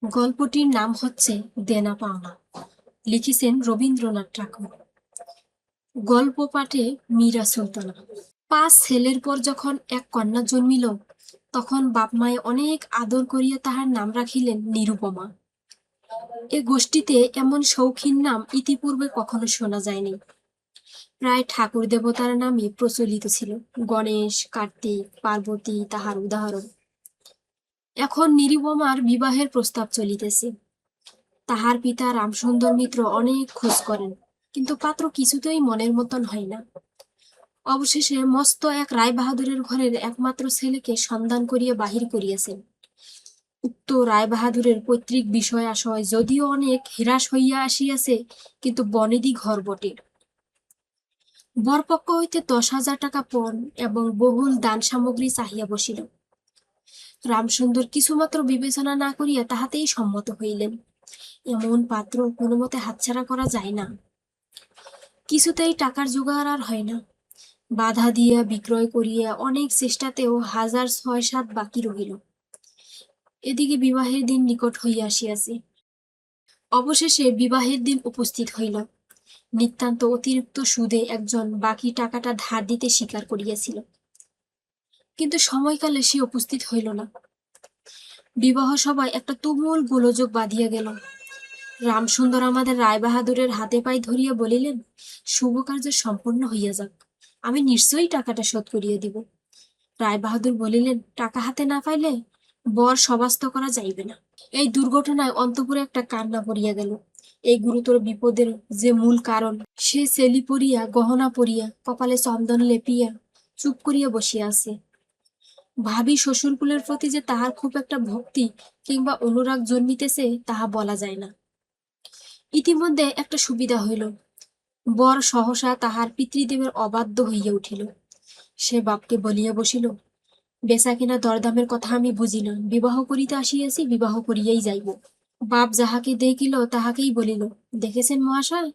গল্পটির নাম হচ্ছে দেনা পাওনা। লিখেছেন রবীন্দ্রনাথ ঠাকুর। গল্প পাঠে মীরা সুলতানা। 5 ছেলের পর যখন এক কন্যা জন্মিল, তখন বাপ মায়ে অনেক আদর করিয়া তাহার নাম রাখিলেন নিরুপমা। এ গোষ্ঠীতে এমন শৌখিন নাম ইতিপূর্বে কখনো শোনা যায়নি। প্রায় ঠাকুর দেবতার নামই প্রচলিত ছিল। গণেশ, কার্তিক, পার্বতী তাহার উদাহরণ। এখন নিরুপমার বিবাহের প্রস্তাব চলিতেছে। তাহার পিতা রামসুন্দর মিত্র অনেক খোঁজ করেন, কিন্তু পাত্র কিছুতেই মনের মতন হয় না। অবশেষে মস্ত এক রায়বাহাদুরের ঘরের একমাত্র ছেলেকে সন্ধান করিয়া বাহির করিয়াছেন। উক্ত রায়বাহাদুরের পৈতৃক বিষয় আশয় যদিও অনেক হ্রাস হইয়া আসিয়াছে, কিন্তু বনেদি ঘর বটে। বরপক্ষ হইতে 10,000 টাকা পণ এবং বহুল দান সামগ্রী চাহিয়া বসিল। রামসুন্দর কিছুমাত্র বিবেচনা না করিয়া তাহাতেই সম্মত হইলেন। এমন পাত্র কোনো মতে হাতছাড়া করা যায় না। কিছুতেই টাকার জোগাড় আর হয় না। বাধা দিয়া বিক্রয় করিয়া অনেক চেষ্টাতেও 1,006-7 বাকি রহিল। এদিকে বিবাহের দিন নিকট হইয়া আসিয়াছে। অবশেষে বিবাহের দিন উপস্থিত হইল। নিতান্ত অতিরিক্ত সুদে একজন বাকি টাকাটা ধার দিতে স্বীকার করিয়াছিল, কিন্তু সময়কালে সে উপস্থিত হইল না। বিবাহ সভায় একটা তুমুল গোলযোগ বাঁধিয়া গেল। রামসুন্দর আমাদের রায়বাহাদুরের হাতে পায়ে ধরিয়া বলিলেন, শুভ কার্য সম্পন্ন হইয়া যাক, আমি নিশ্চয়ই টাকাটা শোধ করিয়া দিব। রায়বাহাদুর বলিলেন, টাকা হাতে না পাইলে বর সবাস্ত করা যাইবে না। এই দুর্ঘটনায় অন্তঃপুরে একটা কান্না পড়িয়া গেল। এই গুরুতর বিপদের যে মূল কারণ, সে সেলি পরিয়া, গহনা পরিয়া, কপালে চন্দন লেপিয়া চুপ করিয়া বসিয়া আছে। ভাবি শ্বশুরকুলের প্রতি যে তাহার খুব একটা ভক্তি কিংবা অনুরাগ জন্মিতেছে, তাহা বলা যায় না। ইতিমধ্যে একটা সুবিধা হইল। বর সহসা তাহার পিতৃদেবের অবাধ্য হইয়া উঠিল। সে বাপকে বলিয়া বসিল, বেচা কিনা দরদামের কথা আমি বুঝি না, বিবাহ করিতে আসিয়াছি, বিবাহ করিয়াই যাইব। বাপ যাহাকে দেখিল তাহাকেই বলিল, দেখেছেন মহাশয়,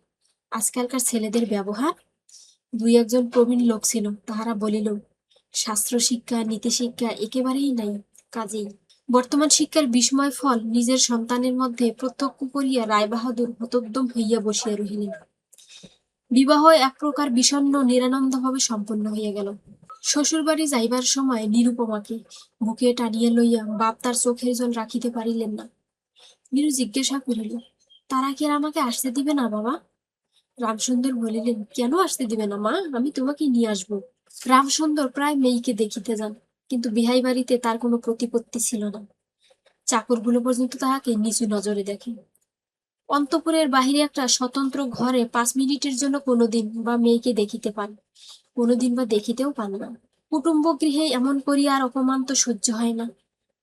আজকালকার ছেলেদের ব্যবহার। 2-1 জন প্রবীণ লোক ছিল, তাহারা বলিল, শাস্ত্র শিক্ষা নীতি শিক্ষা একেবারেই নাই। কাজেই বর্তমান শিক্ষার বিস্ময় ফল নিজের সন্তানের মধ্যে প্রত্যক্ষ করিয়া রায়বাহাদুর হতোদ্যম হইয়া বসিয়া রহিলেন। বিবাহ এক প্রকার বিষণ্ণ নিরানন্দভাবে সম্পন্ন হইয়া গেল। শ্বশুরবাড়ি যাইবার সময় নিরুপমাকে বুকে টানিয়া লইয়া বাপ তার চোখের জল রাখিতে পারিলেন না। নীরু জিজ্ঞাসা করিল, তারা কি আর আমাকে আসতে দিবে না বাবা? রামসুন্দর বলিলেন, কেন আসতে দিবে না মা, আমি তোমাকে নিয়ে আসবো। রামসুন্দর প্রায় মেয়েকে দেখিতে যান, কিন্তু বিহাই বাড়িতে তার কোনো প্রতিপত্তি ছিল না। চাকরগুলো পর্যন্ত তাহাকে নিচু নজরে দেখে। অন্তঃপুরের বাহিরে একটা স্বতন্ত্র ঘরে 5 মিনিটের জন্য কোনোদিন বা মেয়েকে দেখিতে পান, কোনোদিন বা দেখিতেও পান না। কুটুম্ব গৃহে এমন করিয়া আর অপমান তো সহ্য হয় না।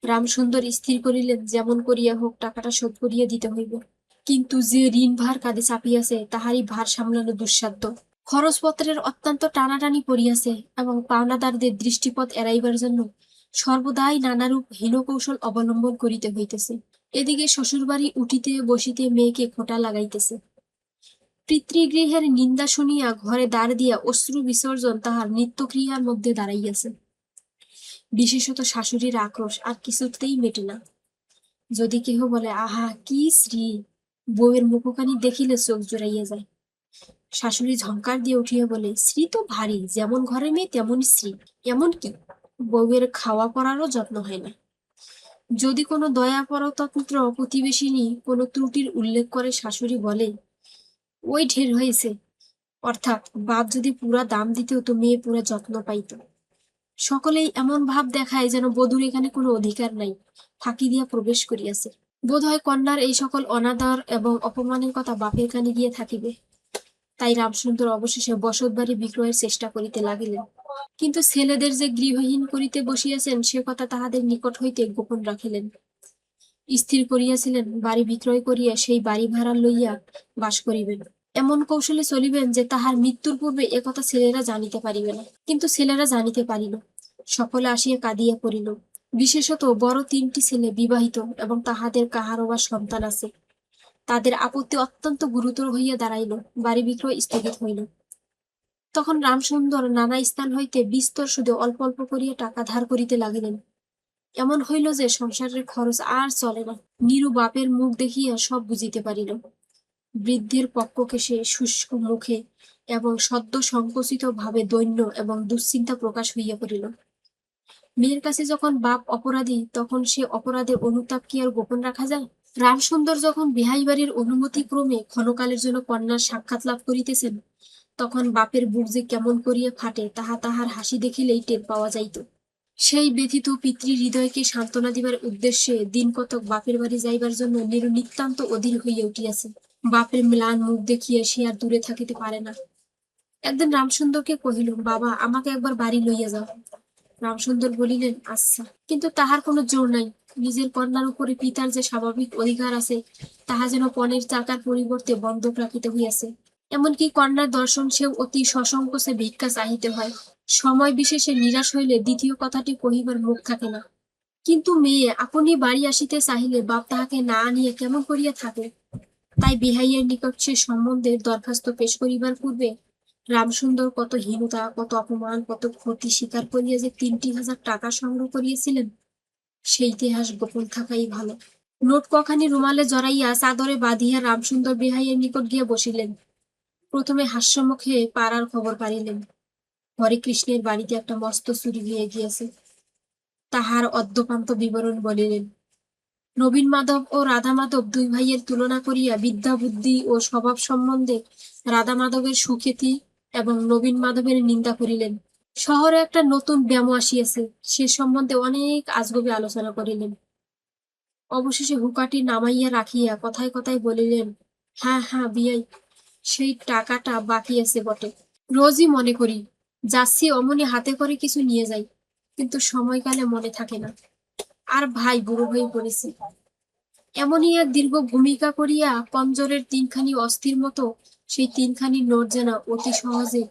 রামসুন্দর স্থির করিলেন, যেমন করিয়া হোক টাকাটা শোধ করিয়া দিতে হইবে। কিন্তু যে ঋণ ভার কাঁধে চাপিয়াছে, তাহারই ভার সামলানো দুঃসাধ্য। খরচপত্রের অত্যন্ত টানাটানি পড়িয়াছে, এবং পাওনাদারদের দৃষ্টিপথ এড়াইবার জন্য সর্বদাই নানারূপ হীনকৌশল অবলম্বন করিতে হইতেছে। এদিকে শ্বশুরবাড়ি উঠিতে বসিতে মেয়েকে খোঁটা লাগাইতেছে। পিতৃগৃহের নিন্দা শুনিয়া ঘরে দ্বার দিয়া অশ্রু বিসর্জন তাহার নিত্যক্রিয়ার মধ্যে দাঁড়াইয়াছে। বিশেষত শাশুড়ির আক্রোশ আর কিছুতেই মেটে না। যদি কেহ বলে, আহা কি শ্রী, বউয়ের মুখখানি দেখিলে চোখ জুড়াইয়া যায়। শাশুড়ি ঝংকার দিয়ে উঠিয়া বলে, শ্রী তো ভারী, যেমন ঘরে মেয়ে তেমনই শ্রী। এমন কি, বউয়ের খাওয়া পড়ারও যত্ন হয় না। যদি কোনো দয়াপরতন্ত্র প্রতিবেশিনী কোনো ত্রুটির উল্লেখ করে, শাশুড়ি বলে, ওই ঢের হয়েছে। অর্থাৎ বাপ যদি পুরা দাম দিত তো মেয়ে পুরা যত্ন পাইত। সকলেই এমন ভাব দেখায় যেন বধূর এখানে কোনো অধিকার নাই, ফাঁকি দিয়া প্রবেশ করিয়াছে। বোধ হয় কন্যার এই সকল অনাদর এবং অপমানের কথা বাপের কানে গিয়ে থাকিবে। তাই রামসুন্দর অবশেষে বসত বাড়ি বিক্রয়ের চেষ্টা করিতে লাগিলেন। কিন্তু ছেলেদের যে গৃহহীন করিতে বসিয়াছেন, সে কথা তাহাদের নিকট হইতে গোপন রাখিলেন। স্থির করিয়াছিলেন, বাড়ি বিক্রয় করিয়া সেই বাড়ি ভাড়া লইয়া বাস করিবেন। এমন কৌশলে চলিবেন যে তাহার মৃত্যুর পূর্বে একথা ছেলেরা জানিতে পারিবে না। কিন্তু ছেলেরা জানিতে পারিল। সকলে আসিয়া কাঁদিয়া পড়িল। বিশেষত বড় 3টি ছেলে বিবাহিত, এবং তাহাদের কাহারও বা সন্তান আছে। তাদের আপত্তি অত্যন্ত গুরুতর হইয়া দাঁড়াইল। বাড়ি বিক্রয় স্থগিত হইল। তখন রামসুন্দর নানা স্থান হইতে বিস্তর সুদে অল্প অল্প করিয়া টাকা ধার করিতে লাগিলেন। এমন হইল যে সংসারের খরচ আর চলে না। নিরু বাপের মুখ দেখিয়া সব বুঝিতে পারিল। বৃদ্ধের পক্ষকেশে শুষ্ক মুখে এবং সদ্য সংকুচিত ভাবে দৈন্য এবং দুশ্চিন্তা প্রকাশ হইয়া পড়িল। মেয়ের কাছে যখন বাপ অপরাধী, তখন সে অপরাধের অনুতাপ কি আর গোপন রাখা যায়? রামসুন্দর যখন বিহাই বাড়ির অনুমতি ক্রমে ক্ষণকালের জন্য কন্যার সাক্ষাৎ লাভ করিতেছেন, তখন বাপের বুক যে কেমন করিয়া ফাটে তাহা তাহার হাসি দেখিলেই টের পাওয়া যাইত। সেই ব্যথিত পিতৃ হৃদয়কে সান্ত্বনা দিবার উদ্দেশ্যে দিন কতক বাপের বাড়ি যাইবার জন্য নিরু নিতান্ত অধীর হইয়া উঠিয়াছে। বাপের ম্লান মুখ দেখিয়া সে আর দূরে থাকিতে পারে না। একদিন রামসুন্দরকে কহিল, বাবা, আমাকে একবার বাড়ি লইয়া যাও। রামসুন্দর বলিলেন, আচ্ছা। কিন্তু তাহার কোনো জোর নাই। নিজের কন্যার উপরে পিতার যে স্বাভাবিক অধিকার আছে, তাহা যেন পণের টাকার পরিবর্তে বন্ধক রাখিতে হইয়াছে। এমনকি কন্যার দর্শন সেও অতি সসংকোচে ভিক্ষা চাহিতে হয়। সময় বিশেষে নিরাশ হইলে দ্বিতীয় কথাটি কহিবার মুখ থাকে না। কিন্তু মেয়ে আপনি বাড়ি আসিতে চাহিলে বাপ তাহাকে না আনিয়া কেমন করিয়া থাকে? তাই বিহাইয়ের নিকট সে সম্বন্ধের দরখাস্ত পেশ করিবার পূর্বে রামসুন্দর কত হীনতা, কত অপমান, কত ক্ষতি স্বীকার করিয়া যে 3,000 টাকা সংগ্রহ করিয়াছিলেন, সেই ইতিহাস গোপন থাকাই ভালো। নোট কখানি রুমালে জড়াইয়া চাদরে বাঁধিয়া রামসুন্দর বিহাইয়ের নিকট গিয়া বসিলেন। প্রথমে হাস্যমুখে পাড়ার খবর পাড়িলেন। হরে কৃষ্ণের বাড়িতে একটা মস্ত চুরি হইয়া গিয়াছে। তাহার অদ্যপান্ত বিবরণ বলিলেন। নবীন মাধব ও রাধা মাধব দুই ভাইয়ের তুলনা করিয়া বিদ্যা, বুদ্ধি ও স্বভাব সম্বন্ধে রাধা মাধবের সুখ্যাতি এবং নবীন মাধবের নিন্দা করিলেন। শহরে একটা নতুন ব্যামো আসিয়াছে, সে সম্বন্ধে অনেক আজগুবি আলোচনা করিলেন। অবশেষে হুকাটি নামাইয়া রাখিয়া কথায় কথায় বলিলেন, হ্যাঁ হ্যাঁ বিয়াই, সেই টাকাটা বাকি আছে বটে। রোজই মনে করি, যাচ্ছি অমনি হাতে করে কিছু নিয়ে যাই, কিন্তু সময়কালে মনে থাকে না। আর ভাই বুড়ো হয়ে পড়েছি। এমনই এক দীর্ঘ ভূমিকা করিয়া পঞ্জরের 3খানি অস্থির মতো সেই 3খানি নোট যেন অতি সহজে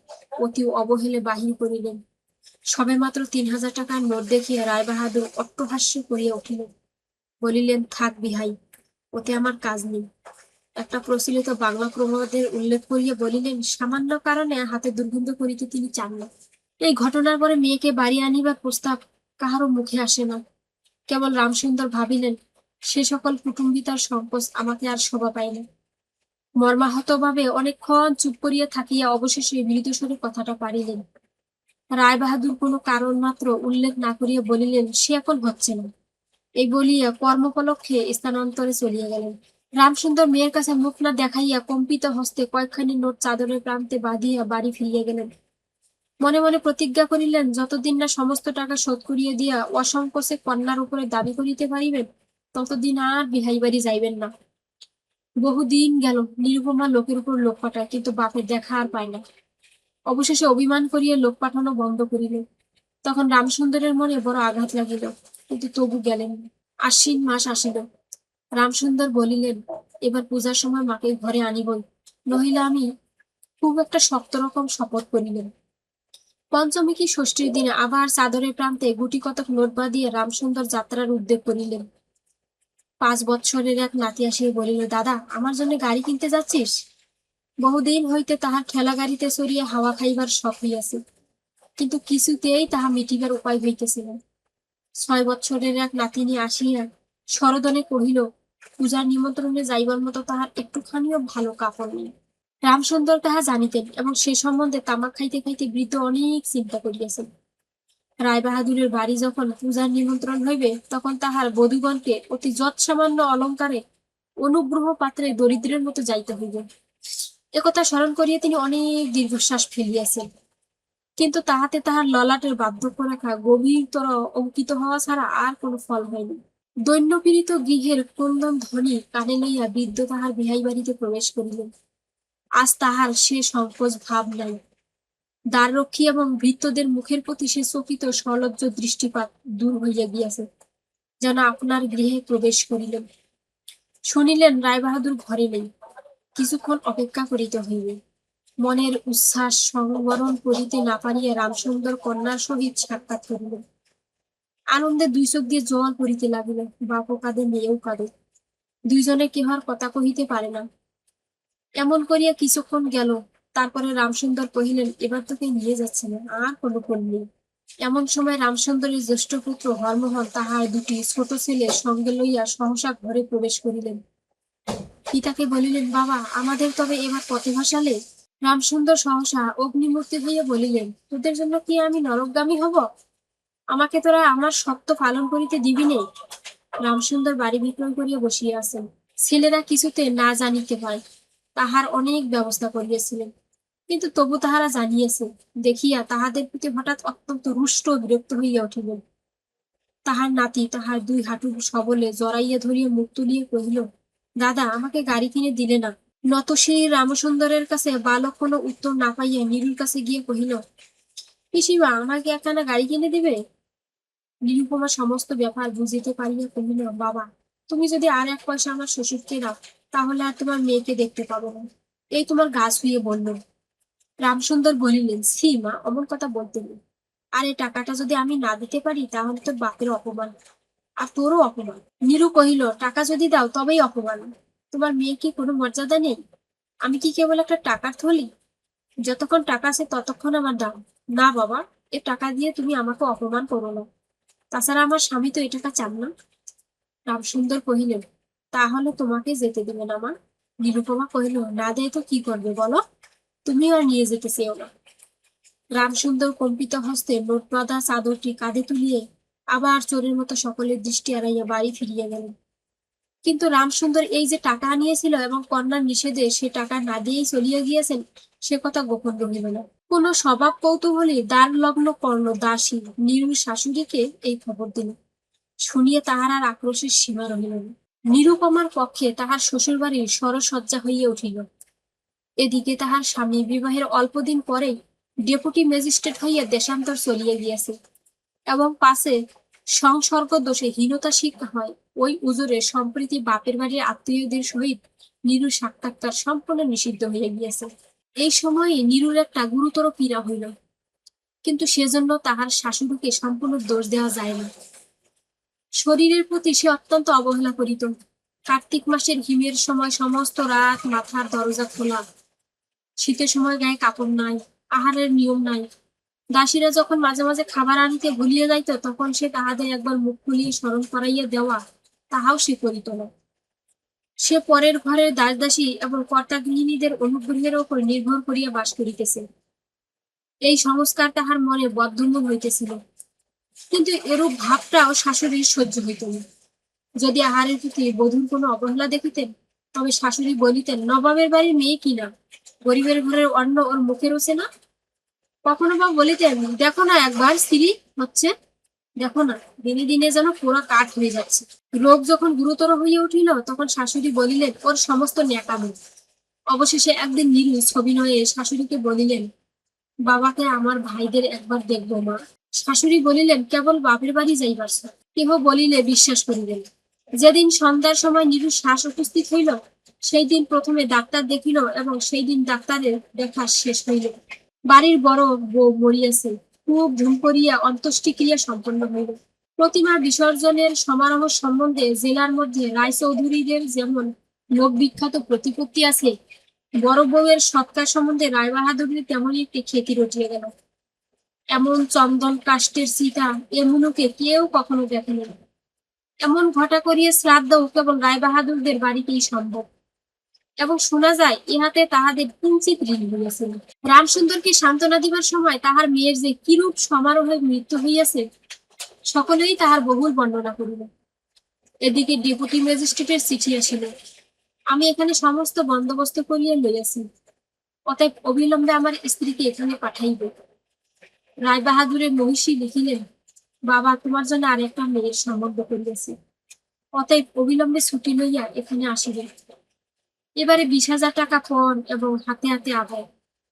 অতি অবহেলে বাহির করিলেন। সবে মাত্র 3,000 টাকার নোট দেখিয়া রায়বাহাদুর অট্টহাস্য করিয়া উঠিলেন। বলিলেন, থাক বিহাই, ওতে আমার কাজ নেই। একটা প্রচলিত বাংলা প্রবাদের উল্লেখ করিয়া বলিলেন, সামান্য কারণে হাতে দুর্গন্ধ করিতে তিনি চান না। এই ঘটনার পরে মেয়েকে বাড়ি আনিবার প্রস্তাব কাহারও মুখে আসে না। কেবল রামসুন্দর ভাবিলেন, সে সকল কুটুম্বিতার সংকোচ আমাকে আর শোভা পায় না। মর্মাহতভাবে অনেকক্ষণ চুপ করিয়া থাকিয়া অবশেষে মৃদুস্বরে কথাটা পাড়িলেন। রায়বাহাদুর কোনো কারণ মাত্র উল্লেখ না করিয়া বলিলেন, সে এখন হচ্ছে না। এই বলিয়া কর্মোপলক্ষে স্থানান্তরে চলিয়া গেলেন। রামসুন্দর মেয়ের কাছে মুখ না দেখাইয়া কম্পিত হস্তে কয়েকখানি নোট চাদরের প্রান্তে বাঁধিয়া বাড়ি ফিরিয়া গেলেন। মনে মনে প্রতিজ্ঞা করিলেন, যতদিন না সমস্ত টাকা শোধ করিয়া দিয়া অসংকোচে কন্যার উপরে দাবি করিতে পারিবেন, ততদিন আর বিহাই বাড়ি যাইবেন না। বহুদিন গেল, নিরুপমা লোকের উপর লোক পাঠায়, কিন্তু বাপের দেখা আর পায় না। অবশেষে অভিমান করিয়া লোক পাঠানো বন্ধ করিল। তখন রামসুন্দরের মনে বড় আঘাত লাগিল, কিন্তু তবু গেলেন না। আশ্বিন মাস আসিল। রামসুন্দর বলিলেন, এবার পূজার সময় মাকে ঘরে আনিবই, নহিলে আমি। খুব একটা শক্ত রকম শপথ করিলেন। পঞ্চমী কি ষষ্ঠীর দিনে আবার চাদরের প্রান্তে গুটি কতক নোট বাঁধিয়া রামসুন্দর যাত্রার উদ্যোগ করিলেন। 5 বৎসরের এক নাতি আসিয়া বলিল, দাদা, আমার জন্য গাড়ি কিনতে যাচ্ছিস? বহুদিন হইতে তাহার ঠেলা গাড়িতে চড়িয়া হাওয়া খাইবার শখ হইয়াছে, কিন্তু কিছুতেই তাহা মিটিবার উপায় হইতেছিল না। 6 বৎসরের এক নাতিনী আসিয়া সরোদনে কহিল, পূজার নিমন্ত্রণে যাইবার মতো তাহার একটুখানিও ভালো কাপড় নেই। রামসুন্দর তাহা জানিতেন এবং সে সম্বন্ধে তামাক খাইতে খাইতে বৃদ্ধ অনেক চিন্তা করিয়াছেন। রায়বাহাদুরের বাড়ি যখন পূজার নিমন্ত্রণ হইবে, তখন তাহার বধূগণকে অতি যৎসামান্য অলঙ্কারে অনুগ্রহ পাত্রে দরিদ্রের মতো যাইতে হইবে। একথা স্মরণ করিয়া তিনি অনেক দীর্ঘশ্বাস ফেলিয়াছেন, কিন্তু তাহাতে তাহার ললাটের বার্ধক্য রেখা গভীরতর অঙ্কিত হওয়া ছাড়া আর কোনো ফল হয়নি। দৈন্যপীড়িত গৃহের ক্রন্দন ধ্বনি কানে লইয়া বৃদ্ধ তাহার বিহাই বাড়িতে প্রবেশ করিলেন। আজ তাহার সে সংকোচ ভাব নাই। দ্বাররক্ষী এবং ভৃত্যদের মুখের প্রতি সে চকিত সলজ্জ দৃষ্টিপাত দূর হইয়া গিয়াছে, যেন আপনার গৃহে প্রবেশ করিলেন। শুনিলেন রায়বাহাদুর ঘরে নেই, কিছুক্ষণ অপেক্ষা করিতে হইবে। মনের উচ্ছ্বাস সংবরণ করিতে না পারিয়া রামসুন্দর কন্যার সহিত সাক্ষাৎ করিলেন। আনন্দে 2 চোখ দিয়ে জল পড়িতে লাগিল। বাপও কাঁদে, মেয়েও কাঁদে, দুইজনে কেহ আর কথা কহিতে পারে না। এমন করিয়া কিছুক্ষণ গেল। তারপরে রামসুন্দর কহিলেন, এবার তোকে নিয়ে যাচ্ছে না, আর কোনো ফোন নেই। এমন সময় রামসুন্দরীর জ্যেষ্ঠ পুত্র হরমোহন তাহার দুটি ছোট ছেলে সঙ্গে লইয়া সহসা ঘরে প্রবেশ করিলেন। পিতাকে বলিলেন, বাবা, আমাদের তবে এবার পথে ভাসালে। রামসুন্দর সহসা অগ্নিমূর্তি হইয়া বলিলেন, তোদের জন্য কি আমি নরকগামী হব? আমাকে তোরা আমার সত্য পালন করিতে দিবি নে। রামসুন্দর বাড়ি বিক্রয় করিয়া বসিয়া আছেন। ছেলেরা কিছুতে না জানিতে পায় তাহার অনেক ব্যবস্থা করিয়াছিলেন, কিন্তু তবু তাহারা জানিয়েছে দেখিয়া তাহাদের প্রতি হঠাৎ অত্যন্ত রুষ্ট ও বিরক্ত হইয়া উঠিলেন। তাহার নাতি তাহার দুই হাঁটু সবলে জড়াইয়া ধরিয়া মুখ তুলিয়া কহিল, দাদা, আমাকে গাড়ি কিনে দিলে না। নতশির রামসুন্দরের কাছে বালক কোনো উত্তর না পাইয়া নীরুর কাছে গিয়ে কহিল, পিসিমা, আমাকে একখানা গাড়ি কিনে দিবে? নিরুপমা সমস্ত ব্যাপার বুঝিতে পারিয়া কহিল, বাবা, তুমি যদি আর এক পয়সা আমার শ্বশুরকে দাও, তাহলে আর তোমার মেয়েকে দেখতে পাবো না। এই তোমার গা ছুঁয়ে বলল। রামসুন্দর বলিলেন, ছি মা, অমন কথা বলতে নেই। আর এই টাকাটা যদি আমি না দিতে পারি, তাহলে তোর বাপের অপমান, আর তোরও অপমান। নীরু কহিল, টাকা যদি দাও তবেই অপমান। তোমার মেয়ে কি কোনো মর্যাদা নেই? আমি কি কেবল একটা টাকার থলি? যতক্ষণ টাকা আছে ততক্ষণ আমার দাম। না বাবা, এ টাকা দিয়ে তুমি আমাকে অপমান করো না। তাছাড়া আমার স্বামী তো এ টাকা চান না। রামসুন্দর কহিলেন, তাহলে তোমাকে যেতে দেবে না মা? নিরুপমা কহিল, না দেয় তো কি করবে বলো? তুমিও আর নিয়ে যেতে চেও না। রামসুন্দর কম্পিত হস্তে নোট বাঁধা চাদরটি কাঁধে তুলিয়ে আবার চোরের মতো সকলের দৃষ্টি এড়াইয়া বাড়ি ফিরিয়া গেলেন। কিন্তু রামসুন্দর এই যে টাকা আনিয়েছিল এবং কন্যার নিষেধে সে টাকা না দিয়েই চলিয়া গিয়েছেন, সে কথা গোপন রহিল না। কোন স্বভাব কৌতূহলী দ্বার লগ্ন কর্ণ দাসী নীরুর শাশুড়িকে এই খবর দিল। শুনিয়া তাহার আর আক্রোশের সীমা রহিল না। নিরুপমার পক্ষে তাহার শ্বশুরবাড়ির সরসজ্জা হইয়া উঠিল। এদিকে তাহার স্বামী বিবাহের অল্পদিন পরেই ডেপুটি ম্যাজিস্ট্রেট হইয়া দেশান্তর চলিয়া গিয়াছে, এবং পাছে সংসর্গ দোষে হীনতা শিক্ষা হয় ওই উজুরে সম্প্রতি বাপের বাড়ির আত্মীয়দের সহিত নীরুর সাক্ষাৎকার সম্পূর্ণ নিষিদ্ধ হইয়া গিয়াছে। এই সময়ে নীরুর একটা গুরুতর পীড়া হইল, কিন্তু সেজন্য তাহার শাশুড়িকে সম্পূর্ণ দোষ দেওয়া যায় না। শরীরের প্রতি সে অত্যন্ত অবহেলা করিত। কার্তিক মাসের হিমের সময় সমস্ত রাত মাথার দরজা খোলা, শীতের সময় গায়ে কাপড় নাই, আহারের নিয়ম নাই। দাসীরা যখন মাঝে মাঝে খাবার আনিতে ভুলিয়া যাইত, তখন সে তাহাদের একবার মুখ খুলিয়ে স্মরণ করাইয়া দেওয়া, তাহাও সে করিত না। সে পরের ঘরের দাসদাসী এবং কর্তা গৃহিণীদের অনুগ্রহের ওপর নির্ভর করিয়া বাস করিতেছে। এই সংস্কার তাহার মনে বদ্ধমূল হইতেছিল, কিন্তু এরূপ ভাবটাও শাশুড়ির সহ্য হইত না। যদি আহারের প্রতি বধূর কোনো অবহেলা দেখিতেন, তবে শাশুড়ি বলিতেন, নবাবের বাড়ির মেয়ে কিনা, গরিবের ঘরের অন্ন ওর মুখে রোচে না। কখনো বা বলিতেন, দেখো না একবার স্ত্রী হচ্ছে, দেখো না দিনে দিনে যেন পুরো কাঠ হয়ে যাচ্ছে। রোগ যখন গুরুতর হইয়া উঠিল, তখন শাশুড়ি বলিলেন, ওর সমস্ত ন্যাকামি। অবশেষে একদিন নীলু সবিনয়ে শাশুড়িকে বলিলেন, বাবাকে আমার ভাইদের একবার দেখবো মা। শাশুড়ি বলিলেন, কেবল বাপের বাড়ি যাইবার। কেহ বলিলে বিশ্বাস করিলেন। যেদিন সন্ধ্যার সময় নীলুর শ্বাস উপস্থিত হইল, সেই দিন প্রথমে ডাক্তার দেখিল, এবং সেই দিন ডাক্তারের দেখা শেষ হইল। বাড়ির বড় বউ মরিয়াছে। খুব ধুম করিয়া অন্ত্যেষ্টিক্রিয়া সম্পন্ন হইল। প্রতিমা বিসর্জনের সমারোহ সম্বন্ধে জেলার মধ্যে রায়চৌধুরীদের যেমন লোক বিখ্যাত প্রতিপত্তি আছে, বড় বউয়ের সৎকার সম্বন্ধে রায়বাহাদুরের তেমনই একটি খ্যাতি রটিয়া গেল। এমন চন্দন কাষ্টের চিতা এমনকে কেউ কখনো দেখেনি। এমন ঘটা করিয়া শ্রাদ্ধ কেবল রায়বাহাদুরদের বাড়িতেই সম্ভব, এবং শোনা যায় ইহাতে তাহাদের কিঞ্চিত ঋণ হইয়াছিল। রামসুন্দরকে সান্ত্বনা দিবার সময় তাহার মেয়ের যে কিরূপ সমারোহে মৃত্যু হইয়াছে, সকলেই তাহার বহুল বর্ণনা করিল। এদিকে ডেপুটি ম্যাজিস্ট্রেটের চিঠি আসিল। আমি এখানে সমস্ত বন্দোবস্ত করিয়া লইয়াছি, অতএব অবিলম্বে আমার স্ত্রীকে এখানে পাঠাইব। রায়বাহাদুরের মহিষী লিখিলেন, বাবা, তোমার জন্য আর একটা মেয়ের সম্বন্ধ করিয়াছি, অতএব অবিলম্বে ছুটি লইয়া এখানে আসিবে। এবারে 20,000 টাকা পণ এবং হাতে হাতে আদায়।